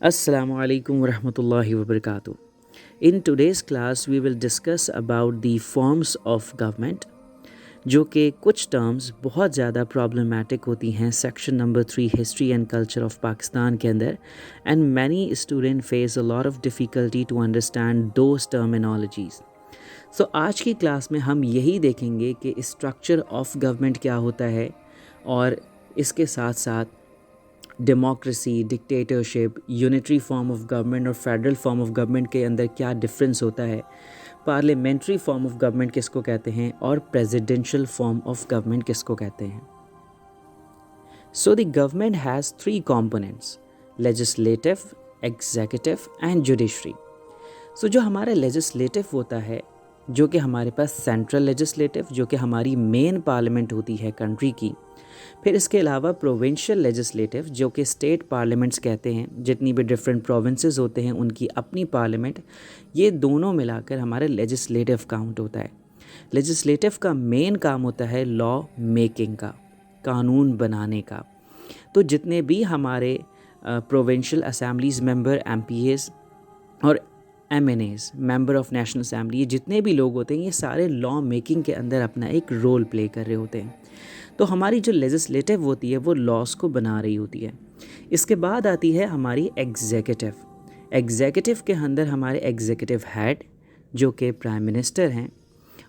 Assalamu alaikum wa rahmatullahi wa barakatuh. In today's class we will discuss about the forms of government जो कि कुछ terms बहुत ज़्यादा problematic होती हैं section number 3 history and culture of Pakistan के अंदर and many student face a lot of difficulty to understand those terminologies. सो आज की क्लास में हम यही देखेंगे कि स्ट्रक्चर ऑफ गवर्नमेंट क्या होता है और इसके साथ साथ democracy, dictatorship, unitary form of government और फेडरल फॉर्म ऑफ गवर्नमेंट के अंदर क्या डिफरेंस होता है, पार्लियामेंट्री फॉर्म ऑफ गवर्नमेंट किसको कहते हैं और प्रेसिडेंशियल फॉर्म ऑफ गवर्नमेंट किसको कहते हैं। So the government has 3 components, legislative, executive and judiciary. So जो हमारा लेजिस्लेटिव होता है, जो कि हमारे पास सेंट्रल लेजिस्लेटिव जो कि हमारी मेन पार्लियामेंट होती है कंट्री की, फिर इसके अलावा प्रोविंशियल लेजिस्लेटिव जो कि स्टेट पार्लियामेंट्स कहते हैं, जितनी भी डिफरेंट प्रोविंसेस होते हैं उनकी अपनी पार्लियामेंट, ये दोनों मिलाकर हमारे लेजिस्लेटिव काउंट होता है। लेजिस्लेटिव का मेन काम होता है लॉ मेकिंग का, कानून बनाने का। तो जितने भी हमारे प्रोविंशियल असेंबलीज मेंबर, एमपीएस और MNS, member of national assembly, ये जितने भी लोग होते हैं ये सारे लॉ मेकिंग के अंदर अपना एक रोल प्ले कर रहे होते हैं। तो हमारी जो लेजिस्लेटिव होती है वो लॉस को बना रही होती है। इसके बाद आती है हमारी एग्जीक्यूटिव। एग्जीक्यूटिव के अंदर हमारे एग्जीक्यूटिव हेड जो कि प्राइम मिनिस्टर हैं,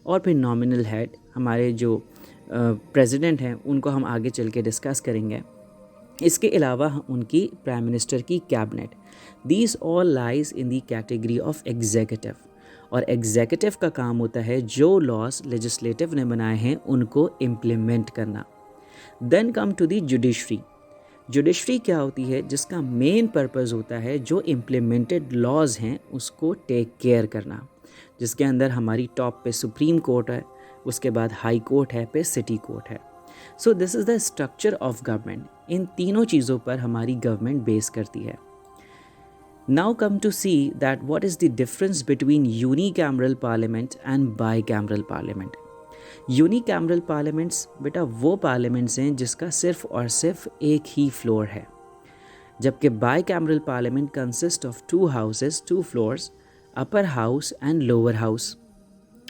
और फिर नॉमिनल हेड हमारे जो प्रेसिडेंट हैं, उनको हम आगे चल के डिस्कस करेंगे। इसके अलावा उनकी प्राइम मिनिस्टर की cabinet, these all lies in the category of executive. और एग्जीक्यूटिव का काम होता है जो लॉस लेजिस्लेटिव ने बनाए हैं उनको इम्प्लीमेंट करना। Then come to the judiciary. Judiciary क्या होती है, जिसका मेन पर्पस होता है जो इम्प्लीमेंटेड लॉज हैं उसको टेक केयर करना, जिसके अंदर हमारी टॉप पे सुप्रीम कोर्ट है, उसके बाद हाई कोर्ट है, पे सिटी कोर्ट है। So this is the structure of government. इन तीनों चीज़ों पर हमारी गवर्नमेंट बेस करती है। Now come to see that what is the difference between unicameral parliament and bicameral parliament. Unicameral parliaments बेटा वो पार्लियामेंट्स हैं जिसका सिर्फ और सिर्फ एक ही फ्लोर है, जबकि bicameral parliament consist of 2 houses, 2 floors, upper house and lower house.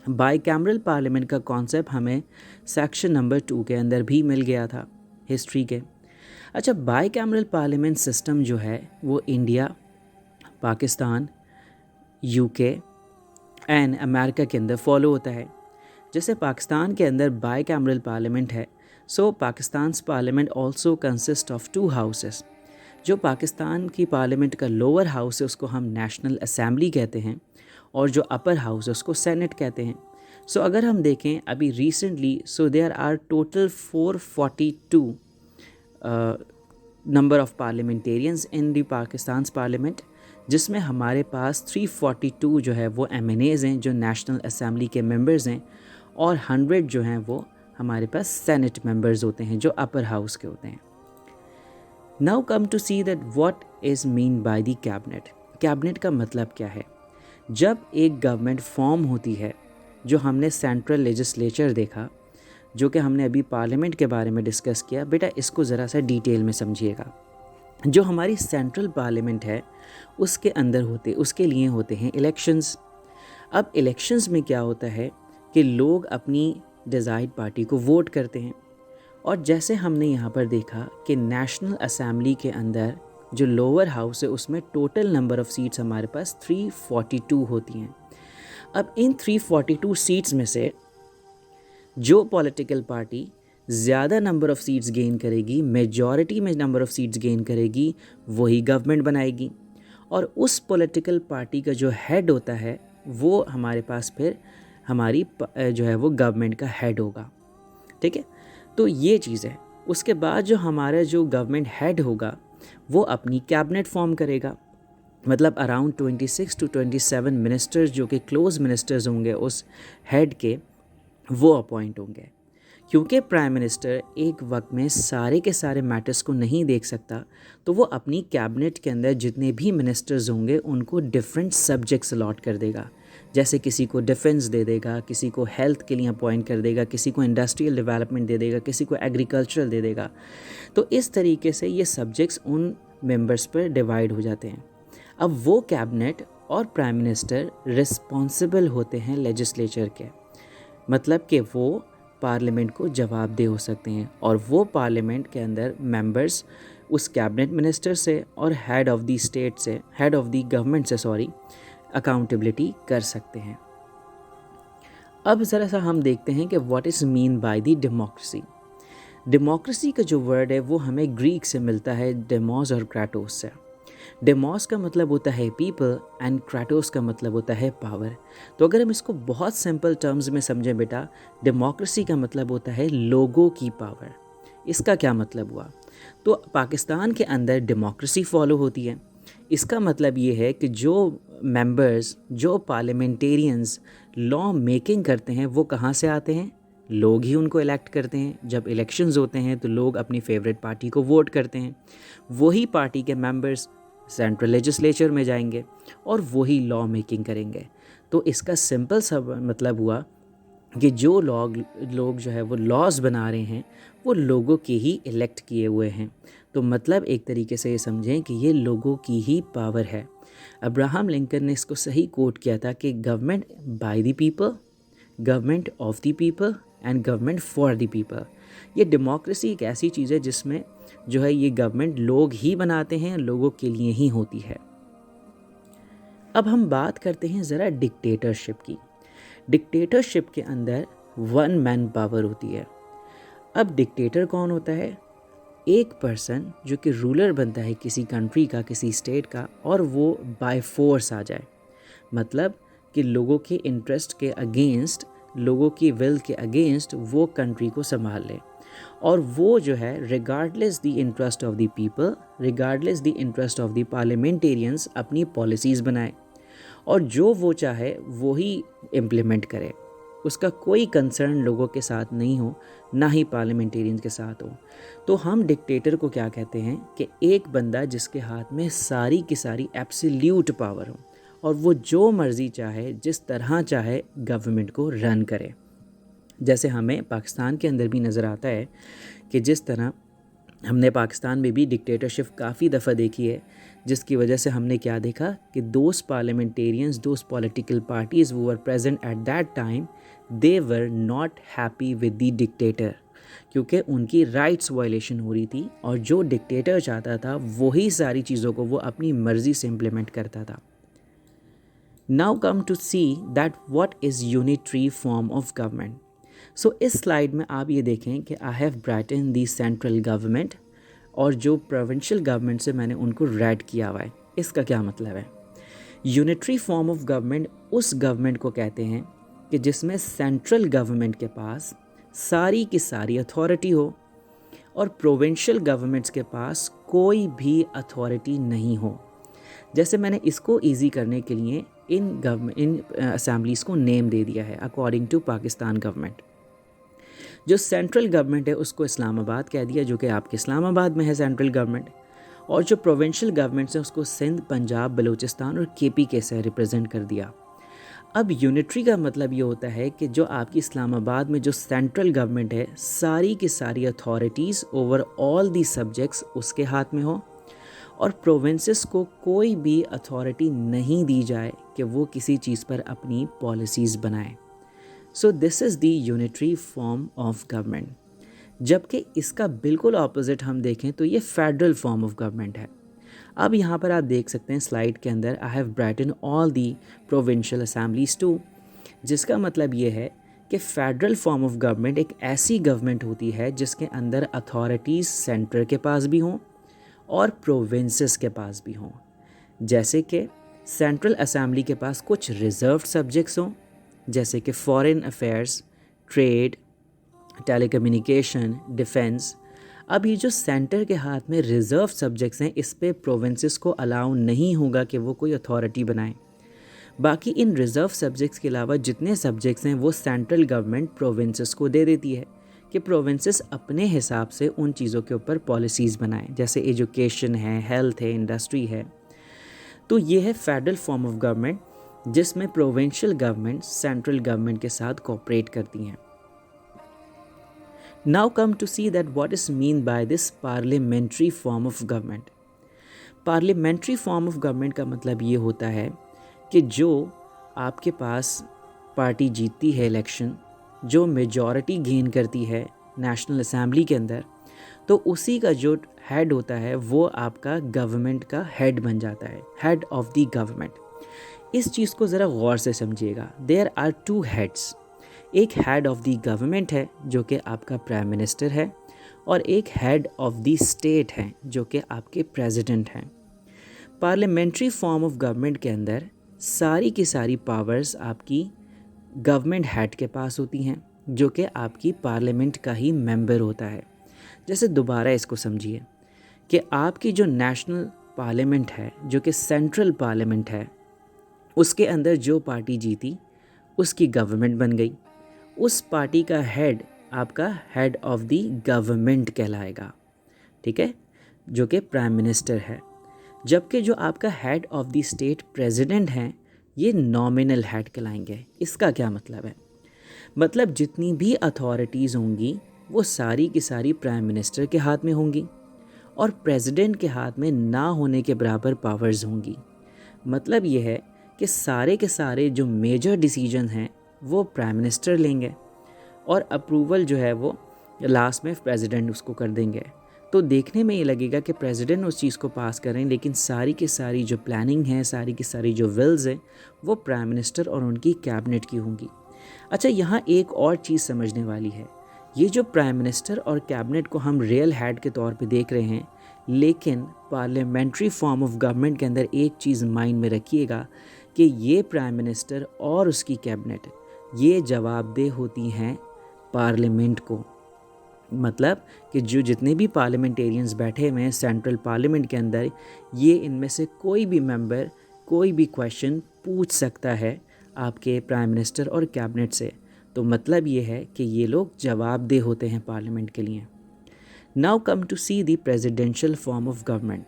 Bicameral parliament का कॉन्सेप्ट हमें सेक्शन नंबर 2 के अंदर भी मिल गया था हिस्ट्री के। अच्छा, बाइकैमरल पार्लियामेंट सिस्टम जो है वो India, Pakistan, UK and America के अंदर फॉलो होता है। जैसे पाकिस्तान के अंदर बाइकैमरल पार्लियामेंट है, so Pakistan parliament also consist of 2 houses. जो पाकिस्तान की पार्लियामेंट का लोअर हाउस है उसको हम नेशनल असेंबली कहते हैं, और जो अपर हाउस है उसको सेनेट कहते हैं। सो अगर हम देखें अभी recently, so there are total 442 number of parliamentarians in the Pakistan parliament, जिसमें हमारे पास 342 जो है वो एमएनएज़ हैं जो नेशनल असेंबली के मेंबर्स हैं, और 100 जो हैं वो हमारे पास सेनेट मेंबर्स होते हैं जो अपर हाउस के होते हैं। Now come to see that what is mean by the cabinet. Cabinet का मतलब क्या है। जब एक गवर्नमेंट फॉर्म होती है, जो हमने सेंट्रल लेजिस्लेचर देखा, जो कि हमने अभी पार्लियामेंट के बारे में डिस्कस किया, बेटा इसको ज़रा सा डिटेल में समझिएगा। जो हमारी सेंट्रल पार्लियामेंट है उसके अंदर उसके लिए होते हैं इलेक्शंस। अब इलेक्शंस में क्या होता है कि लोग अपनी डिज़ायर्ड पार्टी को वोट करते हैं, और जैसे हमने यहाँ पर देखा कि नेशनल असेंबली के अंदर जो लोअर हाउस है उसमें टोटल नंबर ऑफ सीट्स हमारे पास 342 होती हैं। अब इन 342 सीट्स में से जो पॉलिटिकल पार्टी ज़्यादा नंबर ऑफ़ सीट्स गेन करेगी, मेजॉरिटी में नंबर ऑफ़ सीट्स गेन करेगी, वही गवर्नमेंट बनाएगी, और उस पॉलिटिकल पार्टी का जो हेड होता है वो हमारे पास फिर हमारी जो है वो गवर्नमेंट का हेड होगा। ठीक है, तो ये चीज़ है। उसके बाद जो हमारा जो गवर्नमेंट हेड होगा वो अपनी कैबिनेट फॉर्म करेगा, मतलब अराउंड 26 to 27 मिनिस्टर्स जो कि क्लोज मिनिस्टर्स होंगे उस हेड के, वो अपॉइंट होंगे। क्योंकि प्राइम मिनिस्टर एक वक्त में सारे के सारे मैटर्स को नहीं देख सकता, तो वो अपनी कैबिनेट के अंदर जितने भी मिनिस्टर्स होंगे उनको डिफरेंट सब्जेक्ट्स अलॉट कर देगा। जैसे किसी को डिफेंस दे देगा, किसी को हेल्थ के लिए अपॉइंट कर देगा, किसी को इंडस्ट्रियल डेवलपमेंट दे देगा, किसी को एग्रीकल्चरल दे देगा। तो इस तरीके से ये सब्जेक्ट्स उन मेंबर्स पर डिवाइड हो जाते हैं। अब वो कैबिनेट और प्राइम मिनिस्टर रिस्पॉन्सिबल होते हैं लेजिस्लेचर के, मतलब कि वो पार्लियामेंट को जवाबदेह हो सकते हैं और वो पार्लियामेंट के अंदर मेंबर्स उस कैबिनेट मिनिस्टर से और हेड ऑफ़ द स्टेट से, हेड ऑफ़ द गवर्नमेंट से अकाउंटेबिलिटी कर सकते हैं। अब ज़रा सा हम देखते हैं कि what is mean by the democracy. Democracy का जो वर्ड है वो हमें ग्रीक से मिलता है, डेमोस और क्राटोस से। डेमोस का मतलब होता है पीपल एंड क्राटोस का मतलब होता है पावर। तो अगर हम इसको बहुत सिंपल टर्म्स में समझें बेटा, डेमोक्रेसी का मतलब होता है लोगों की पावर। इसका क्या मतलब हुआ? तो पाकिस्तान के अंदर डेमोक्रेसी फॉलो होती है। इसका मतलब ये है कि जो मेंबर्स, जो पार्लियामेंटेरियंस लॉ मेकिंग करते हैं वो कहाँ से आते हैं? लोग ही उनको इलेक्ट करते हैं। जब इलेक्शंस होते हैं तो लोग अपनी फेवरेट पार्टी को वोट करते हैं। वही पार्टी के मेंबर्स सेंट्रल लेजिस्लेचर में जाएंगे और वही लॉ मेकिंग करेंगे। तो इसका सिंपल सा मतलब हुआ कि जो लोग जो है वो लॉज बना रहे हैं वो लोगों के ही इलेक्ट किए हुए हैं। तो मतलब एक तरीके से ये समझें कि ये लोगों की ही पावर है। अब्राहम लिंकन ने इसको सही कोट किया था कि government by the people, government of the people and government for the people. ये डेमोक्रेसी एक ऐसी चीज़ है जिसमें जो है ये गवर्नमेंट लोग ही बनाते हैं, लोगों के लिए ही होती है। अब हम बात करते हैं ज़रा डिक्टेटरशिप की। डिक्टेटरशिप के अंदर वन मैन पावर होती है। अब डिक्टेटर कौन होता है? एक पर्सन जो कि रूलर बनता है किसी कंट्री का, किसी स्टेट का, और वो बाय फोर्स आ जाए, मतलब कि लोगों के इंटरेस्ट के अगेंस्ट, लोगों की विल के अगेंस्ट वो कंट्री को संभाल ले। और वो जो है regardless the interest of the people, regardless the interest of the parliamentarians अपनी पॉलिसीज़ बनाए और जो वो चाहे वो ही इम्प्लीमेंट करे। उसका कोई कंसर्न लोगों के साथ नहीं हो, ना ही पार्लियामेंटेरियंस के साथ हो। तो हम डिक्टेटर को क्या कहते हैं कि एक बंदा जिसके हाथ में सारी की सारी एब्सोल्यूट पावर हो और वो जो मर्ज़ी चाहे, जिस तरह चाहे गवर्नमेंट को रन करे। जैसे हमें पाकिस्तान के अंदर भी नज़र आता है कि जिस तरह हमने पाकिस्तान में भी डिक्टेटरशिप काफ़ी दफ़ा देखी है, जिसकी वजह से हमने क्या देखा कि those parliamentarians, those political parties वो were present at that time, they were not happy with the dictator, क्योंकि उनकी राइट्स वायलेशन हो रही थी और जो डिक्टेटर चाहता था वही सारी चीज़ों को वो अपनी मर्ज़ी से इम्प्लीमेंट करता था। Now come to see that what is unitary form of government. So इस स्लाइड में आप ये देखें कि I have brought in the central government और जो प्रोविंशियल गवर्नमेंट से मैंने उनको रेड किया हुआ है। इसका क्या मतलब है? यूनिटरी फॉर्म ऑफ गवर्नमेंट उस गवर्नमेंट को कहते हैं कि जिसमें सेंट्रल गवर्नमेंट के पास सारी की सारी अथॉरिटी हो और प्रोविंशियल गवर्नमेंट्स के पास कोई भी अथॉरिटी नहीं हो। जैसे मैंने इसको इजी करने के लिए इन असेंबलीज़ को नेम दे दिया है अकॉर्डिंग टू पाकिस्तान गवर्नमेंट। जो सेंट्रल गवर्नमेंट है उसको इस्लामाबाद कह दिया, जो कि आपके इस्लामाबाद में है सेंट्रल गवर्नमेंट, और जो प्रोविंशियल गवर्नमेंट्स हैं उसको सिंध, पंजाब, बलूचिस्तान और KPK से रिप्रेजेंट कर दिया। अब यूनिटरी का मतलब ये होता है कि जो आपकी इस्लामाबाद में जो सेंट्रल गवर्नमेंट है, सारी की सारी authorities over all the subjects उसके हाथ में हो और प्रोविंसेस को कोई भी अथॉरिटी नहीं दी जाए कि वो किसी चीज़ पर अपनी पॉलिसीज़ बनाए। सो this is the unitary form of government. जबकि इसका बिल्कुल ऑपोजिट हम देखें तो ये फेडरल फॉर्म ऑफ गवर्नमेंट है। अब यहाँ पर आप देख सकते हैं स्लाइड के अंदर I have brought in all the provincial assemblies too, जिसका मतलब ये है कि फेडरल फॉर्म ऑफ गवर्नमेंट एक ऐसी गवर्नमेंट होती है जिसके अंदर अथॉरिटीज़ सेंटर के पास भी हों और प्रोविंसेस के पास भी हों। जैसे कि सेंट्रल असेंबली के पास कुछ रिजर्व सब्जेक्ट्स हों, जैसे कि foreign affairs, trade, telecommunication, defence. अब ये जो सेंटर के हाथ में रिज़र्व सब्जेक्ट्स हैं, इस पे प्रोविंसेस को अलाउ नहीं होगा कि वो कोई अथॉरिटी बनाएं। बाकी इन रिज़र्व सब्जेक्ट्स के अलावा जितने सब्जेक्ट्स हैं वो सेंट्रल गवर्नमेंट प्रोविंसेस को दे देती है कि प्रोविंसेस अपने हिसाब से उन चीज़ों के ऊपर पॉलिसीज़ बनाएं, जैसे एजुकेशन है, हेल्थ है, इंडस्ट्री है। तो ये है फेडरल फॉर्म ऑफ गवर्नमेंट जिसमें प्रोविंशियल गवर्नमेंट सेंट्रल गवर्नमेंट के साथ कोऑपरेट करती हैं। Now come to see that what is mean by this parliamentary form of government. Parliamentary form of government का मतलब ये होता है कि जो आपके पास पार्टी जीतती है इलेक्शन, जो मेजॉरिटी गेन करती है नेशनल असेंबली के अंदर, तो उसी का जो हेड होता है वो आपका गवर्नमेंट का हेड बन जाता है, हेड ऑफ द गवर्नमेंट। इस चीज़ को ज़रा गौर से समझिएगा। देयर आर टू हेड्स, एक हेड ऑफ द गवर्नमेंट है जो कि आपका प्राइम मिनिस्टर है, और एक हेड ऑफ द स्टेट है जो कि आपके प्रेसिडेंट हैं। पार्लियामेंट्री फॉर्म ऑफ गवर्नमेंट के अंदर सारी की सारी पावर्स आपकी गवर्नमेंट हेड के पास होती हैं, जो कि आपकी पार्लियामेंट का ही मेंबर होता है। जैसे दोबारा इसको समझिए कि आपकी जो नेशनल पार्लियामेंट है, जो कि सेंट्रल पार्लियामेंट है, उसके अंदर जो पार्टी जीती उसकी गवर्नमेंट बन गई। उस पार्टी का हेड आपका हेड ऑफ द गवर्नमेंट कहलाएगा, ठीक है, जो कि प्राइम मिनिस्टर है। जबकि जो आपका head of the state president हैं, ये नॉमिनल हेड कहलाएंगे। इसका क्या मतलब है? मतलब जितनी भी अथॉरिटीज़ होंगी वो सारी की सारी प्राइम मिनिस्टर के हाथ में होंगी, और प्रेसिडेंट के हाथ में ना होने के बराबर पावर्स होंगी। मतलब ये है कि सारे के सारे जो मेजर डिसीजन हैं वो प्राइम मिनिस्टर लेंगे, और अप्रूवल जो है वो लास्ट में प्रेसिडेंट उसको कर देंगे। तो देखने में ये लगेगा कि प्रेसिडेंट उस चीज़ को पास करें, लेकिन सारी की सारी जो प्लानिंग है, सारी की सारी जो विल्स हैं, वो प्राइम मिनिस्टर और उनकी कैबिनेट की होंगी। अच्छा, यहाँ एक और चीज़ समझने वाली है। ये जो प्राइम मिनिस्टर और कैबिनेट को हम रियल हेड के तौर पे देख रहे हैं, लेकिन पार्लियामेंट्री फॉर्म ऑफ गवर्नमेंट के अंदर एक चीज़ माइंड में रखिएगा कि ये प्राइम मिनिस्टर और उसकी कैबिनेट ये जवाबदेह होती हैं पार्लियामेंट को। मतलब कि जो जितने भी पार्लियामेंटेरियंस बैठे हुए हैं सेंट्रल पार्लियामेंट के अंदर, ये इनमें से कोई भी मेंबर कोई भी क्वेश्चन पूछ सकता है आपके प्राइम मिनिस्टर और कैबिनेट से। तो मतलब ये है कि ये लोग जवाबदेह होते हैं पार्लियामेंट के लिए। Now come to see the presidential form of government.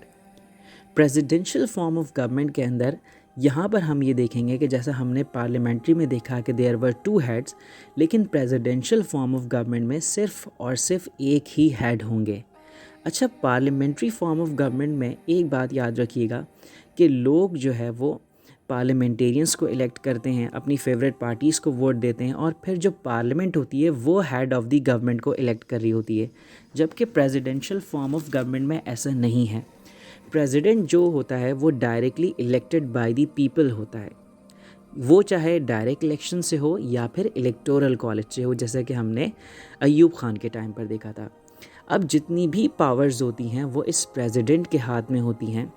Presidential form of government के अंदर यहाँ पर हम ये देखेंगे कि जैसा हमने पार्लियामेंट्री में देखा कि देयर वर टू हेड्स, लेकिन प्रेसिडेंशियल फॉर्म ऑफ गवर्नमेंट में सिर्फ और सिर्फ एक ही हेड होंगे। अच्छा, पार्लियामेंट्री फॉर्म ऑफ गवर्नमेंट में एक बात याद रखिएगा कि लोग जो है वो पार्लियामेंटेरियंस को इलेक्ट करते हैं, अपनी फेवरेट पार्टीज़ को वोट देते हैं, और फिर जो पार्लियामेंट होती है वो हेड ऑफ़ द गवर्नमेंट को इलेक्ट कर रही होती है। जबकि प्रेसिडेंशियल फॉर्म ऑफ गवर्नमेंट में ऐसा नहीं है। प्रेसिडेंट जो होता है वो directly elected by the people होता है, वो चाहे डायरेक्ट इलेक्शन से हो या फिर इलेक्टोरल कॉलेज से हो, जैसा कि हमने अय्यूब खान के टाइम पर देखा था। अब जितनी भी पावर्स होती हैं वो इस प्रेसिडेंट के हाथ में होती हैं,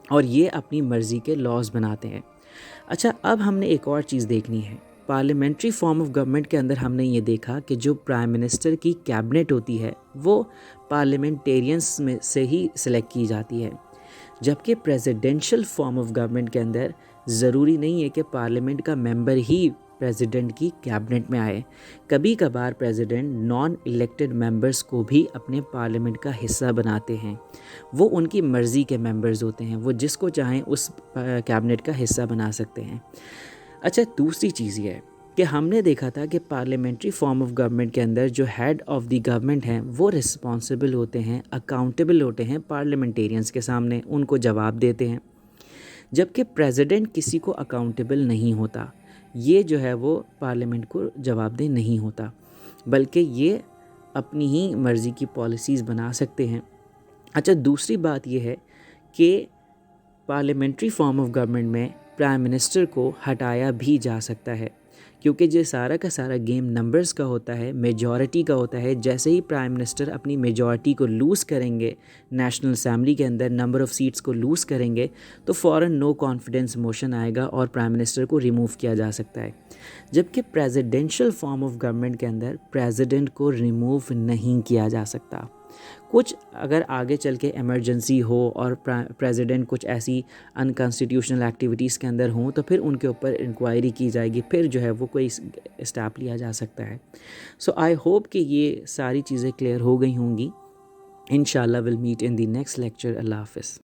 और ये अपनी मर्ज़ी के लॉज बनाते हैं। अच्छा, अब हमने एक और चीज़ देखनी है। पार्लियामेंट्री फॉर्म ऑफ गवर्नमेंट के अंदर हमने ये देखा कि जो प्राइम मिनिस्टर की कैबिनेट होती है वो पार्लियामेंटेरियंस में से ही सिलेक्ट की जाती है। जबकि प्रेसिडेंशियल फॉर्म ऑफ गवर्नमेंट के अंदर ज़रूरी नहीं है कि पार्लियामेंट का मेंबर ही प्रेसिडेंट की कैबिनेट में आए। कभी कभार प्रेसिडेंट नॉन इलेक्टेड मेंबर्स को भी अपने पार्लियामेंट का हिस्सा बनाते हैं। वो उनकी मर्ज़ी के मेंबर्स होते हैं, वो जिसको चाहें उस कैबिनेट का हिस्सा बना सकते हैं। अच्छा, दूसरी चीज़ ये है कि हमने देखा था कि पार्लियामेंट्री फॉर्म ऑफ गवर्नमेंट के अंदर जो हेड ऑफ़ द गवर्नमेंट हैं वो रिस्पॉन्सिबल होते हैं, अकाउंटेबल होते हैं पार्लियामेंटेरियंस के सामने, उनको जवाब देते हैं। जबकि प्रेसिडेंट किसी को अकाउंटेबल नहीं होता, ये जो है वो पार्लियामेंट को जवाबदेह नहीं होता, बल्कि ये अपनी ही मर्ज़ी की पॉलिसीज़ बना सकते हैं। अच्छा, दूसरी बात ये है कि पार्लियामेंट्री फॉर्म ऑफ गवर्नमेंट में प्राइम मिनिस्टर को हटाया भी जा सकता है, क्योंकि ये सारा का सारा गेम नंबर्स का होता है, मेजॉरिटी का होता है। जैसे ही प्राइम मिनिस्टर अपनी मेजॉरिटी को लूज़ करेंगे, नेशनल असेंबली के अंदर नंबर ऑफ़ सीट्स को लूज़ करेंगे, तो फ़ौरन नो कॉन्फिडेंस मोशन आएगा और प्राइम मिनिस्टर को रिमूव किया जा सकता है। जबकि प्रेसिडेंशियल फॉर्म ऑफ गवर्नमेंट के अंदर प्रेसिडेंट को रिमूव नहीं किया जा सकता। कुछ अगर आगे चल के इमरजेंसी हो और प्रेसिडेंट कुछ ऐसी अनकॉन्स्टिट्यूशनल एक्टिविटीज़ के अंदर हों, तो फिर उनके ऊपर इंक्वायरी की जाएगी, फिर जो है वो कोई स्टेप लिया जा सकता है। सो आई होप कि ये सारी चीज़ें क्लियर हो गई होंगी। इंशाल्लाह will meet in the next lecture. अल्लाह हाफ़िज़।